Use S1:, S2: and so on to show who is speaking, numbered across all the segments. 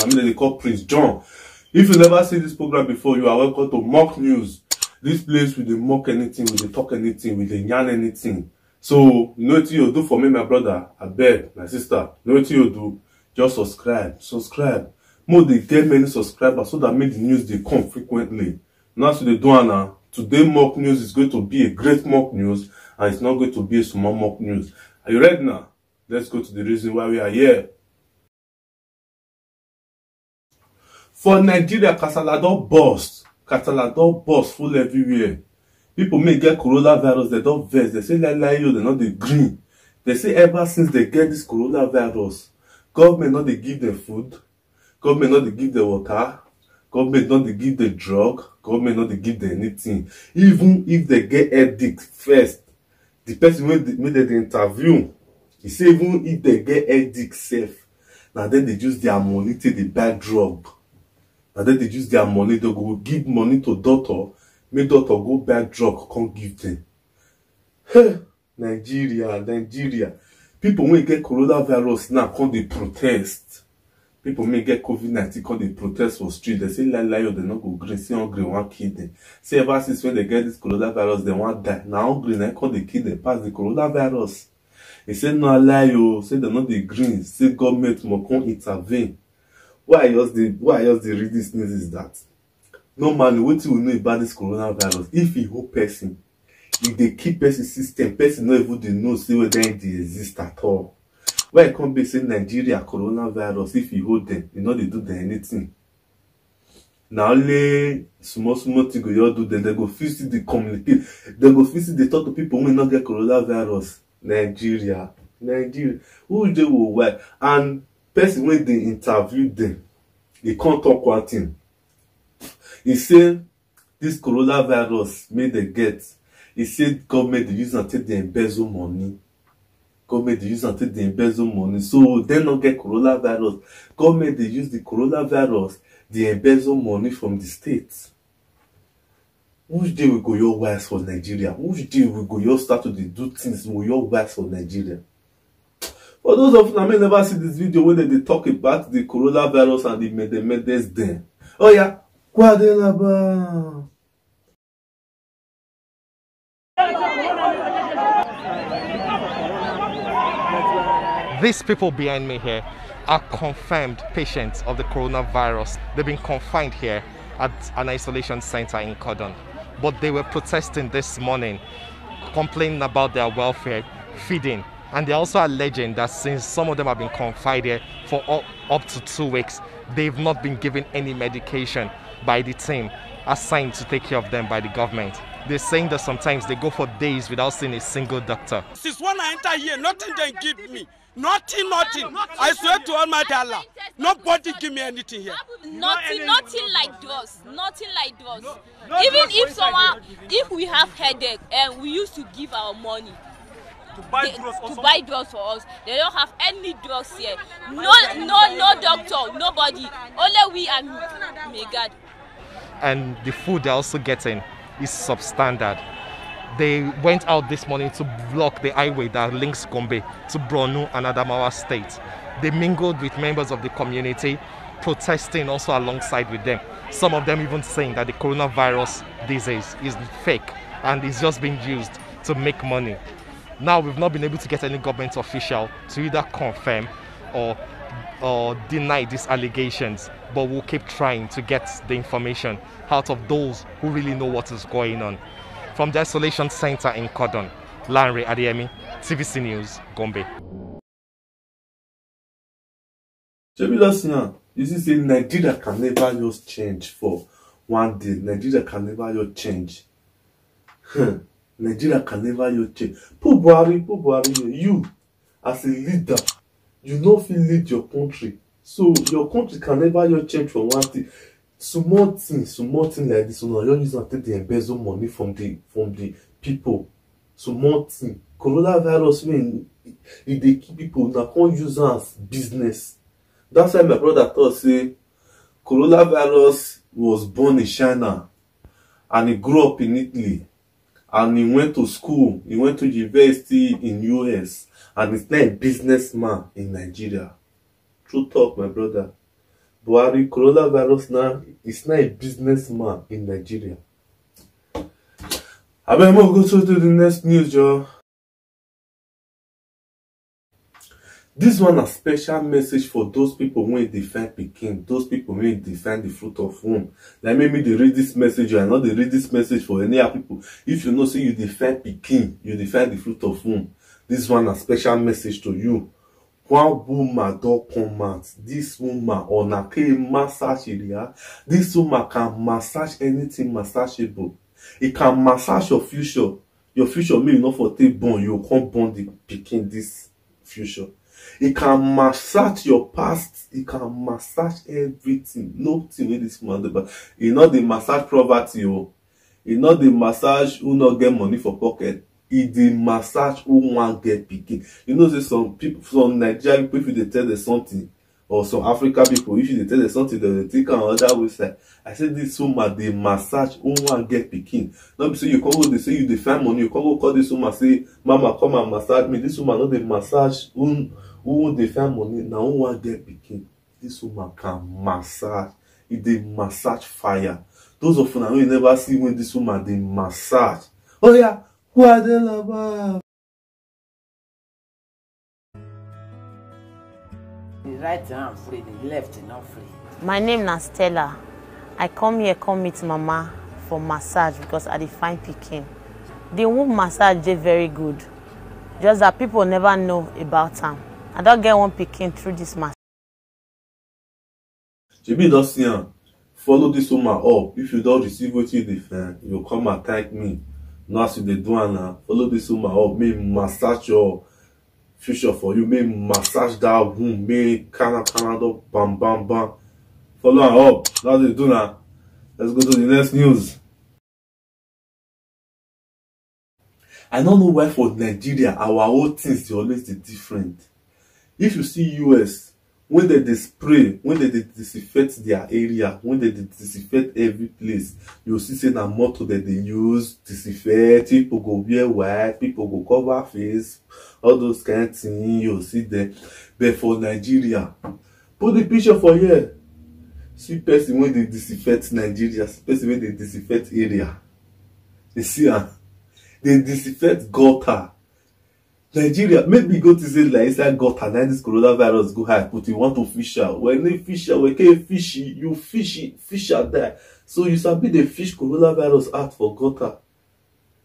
S1: I mean they call Prince John. If you never see this program before, you are welcome to Mock News. This place we dey mock anything, we dey talk anything, we dey yarn anything. So you know what you do for me, my brother, I beg, my sister, you know what you do? Just subscribe. More they get many subscribers so that make the news they come frequently. Now so they do now. Today mock news is going to be a great mock news, and it's not going to be a small mock news. Are you ready now? Let's go to the reason why we are here. For Nigeria, Kasala don burst full everywhere. People may get coronavirus, they don't vex. They say like you, they're not the green. They say ever since they get this coronavirus, government not they give them food, government not they give them water, government not they give them drug, government not they give them anything. Even if they get headache first, the person when they interview, he say even if they get headache safe, now then they use their money to the buy drug. And then they use their money, they go give money to doctor, make doctor go buy drug, can't give them. Nigeria. People may get coronavirus now, can't they protest? People may get COVID-19, can't they protest for street? They say lie, they not go green, say hungry, want kill them. Say ever since when they get this coronavirus, they want die. Now hungry, now can't they kill them, pass the coronavirus. They say no lie, say they're not the green, say government must come intervene. Why I just the read this news is that normally what you know about this coronavirus, if you hold person, if they keep person system, person not even they know say whether they exist at all. Why I can't be saying Nigeria coronavirus, if you hold them, you know they do them anything. Now only small thing you do them, they go visit the communicate, they go visit the talk to people who will not get coronavirus. Nigeria. Who they will why? And person when they interview them, they can't talk one thing. He said this coronavirus made they get. He said government they use and take the embezzle money. So they not get coronavirus. Government they use the coronavirus, the embezzle money from the states. Which day we go your wise for Nigeria? Which day we go your start to do things with your wise for Nigeria? For those of you that may never see this video when they talk about the coronavirus and the medicines there. Oh yeah, Guadelaba.
S2: These people behind me here are confirmed patients of the coronavirus. They've been confined here at an isolation center in Cordon. But they were protesting this morning, complaining about their welfare, feeding. And they're also alleging that since some of them have been confined here for up to 2 weeks, they've not been given any medication by the team assigned to take care of them by the government. They're saying that sometimes they go for days without seeing a single doctor.
S3: Since when I enter here, nothing they give me. Nothing. I swear to Almighty Allah, nobody give me anything here.
S4: Nothing like drugs. Even if we have headache, and we used to give our money to buy drugs for us. They don't have any drugs here. No doctor, nobody. Only we and may God.
S2: And the food they're also getting is substandard. They went out this morning to block the highway that links Gombe to Borno and Adamawa State. They mingled with members of the community, protesting also alongside with them. Some of them even saying that the coronavirus disease is fake and is just being used to make money. Now we've not been able to get any government official to either confirm or deny these allegations, but we'll keep trying to get the information out of those who really know what is going on. From the isolation center in Cordon, Lanre Adeyemi, TVC News, Gombe.
S1: You see, say Nigeria can never just change for one day. Nigeria can never just change. Nigeria can never just change. Poor Buhari, you as a leader, you know if you lead your country. So your country can never just change from one thing. Small thing like this, you use and take the embezzle money from the people. Small thing. Coronavirus when if they keep people now can't use as business. That's why my brother thought say coronavirus was born in China and he grew up in Italy and he went to school, he went to university in US and he's now a businessman in Nigeria. True talk, my brother. Buhari, coronavirus now is not a businessman in Nigeria. I better go to the next news, Joe. This one a special message for those people who defend Peking, those people who defend the fruit of womb. Like maybe they read this message, or not they read this message for any other people. If you know, say you defend Peking, you defend the fruit of womb. This one a special message to you. One woman don't come out. This woman on a massage area. This woman can massage anything massageable. It can massage your future. Your future may not for take born. You can't born the Peking this future. It can massage your past. It can massage everything. Nothing in this man, but it not the massage poverty. It not the massage who not get money for pocket. It the massage who want get Peking. You know, say some people, some Nigerian people, if they tell them something, or some African people, if they tell them something, they think on other website. I said this woman they massage who want get Peking. Not be say you come go, they say you define money. You come go call this woman say, Mama, come and massage me. This woman not the massage who they find money now who want get Peking. This woman can massage. It they massage fire. Those of you who never see when this woman they massage. Oh yeah, who are they about?
S5: The right hand free, the left not free.
S6: My name is Stella. I come here meet Mama for massage because I define Peking. The womb massage is very good. Just that people never know about them. I don't get one Peking through this massage.
S1: JB don't see him. Follow this woman up. If you don't receive what you defend, you come and thank me. Now as you dey do now, follow this woman up. May massage your future for you. May massage that womb. May Canada bam bam bam. Follow her up. That's what they do now. Let's go to the next news. I don't know why for Nigeria our own things dey always dey different. If you see US, when they spray, when they disinfect their area, when they disinfect every place, you see say na motto that they use disinfect. People go wear white, people go cover face, all those kind of things you see there. But for Nigeria, put the picture for here. See person when they disinfect Nigeria, see person when they disinfect area. You see they disinfect gutter. Nigeria, maybe go to say like inside gutter, now this coronavirus go high, but you want to fish out. When they fish out, when you fishy, you fish out there. So you sabi the fish coronavirus out for gutter.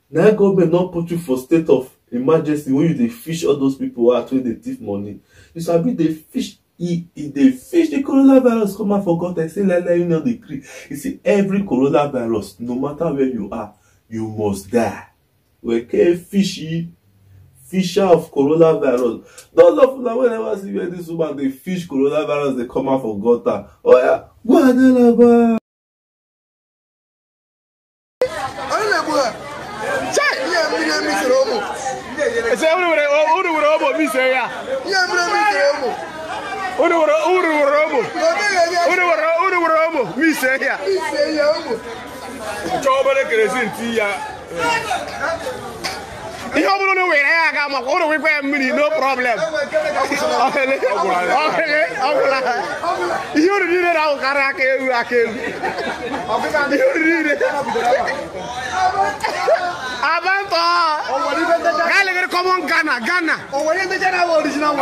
S1: Now government not put you for state of emergency when you they fish all those people out when they thief money. You sabi they fish. They fish the coronavirus come out for gutter. Say like you know the creek. You see every coronavirus, no matter where you are, you must die. When you fishy. Fisher of coronavirus. Those of them whenever see where this woman they fish coronavirus, they come out for gutter. Oh yeah, Guadelaba.
S3: You don't know where I got my water with me, no problem. You did it out, come on, Ghana. Oh, what is the general original?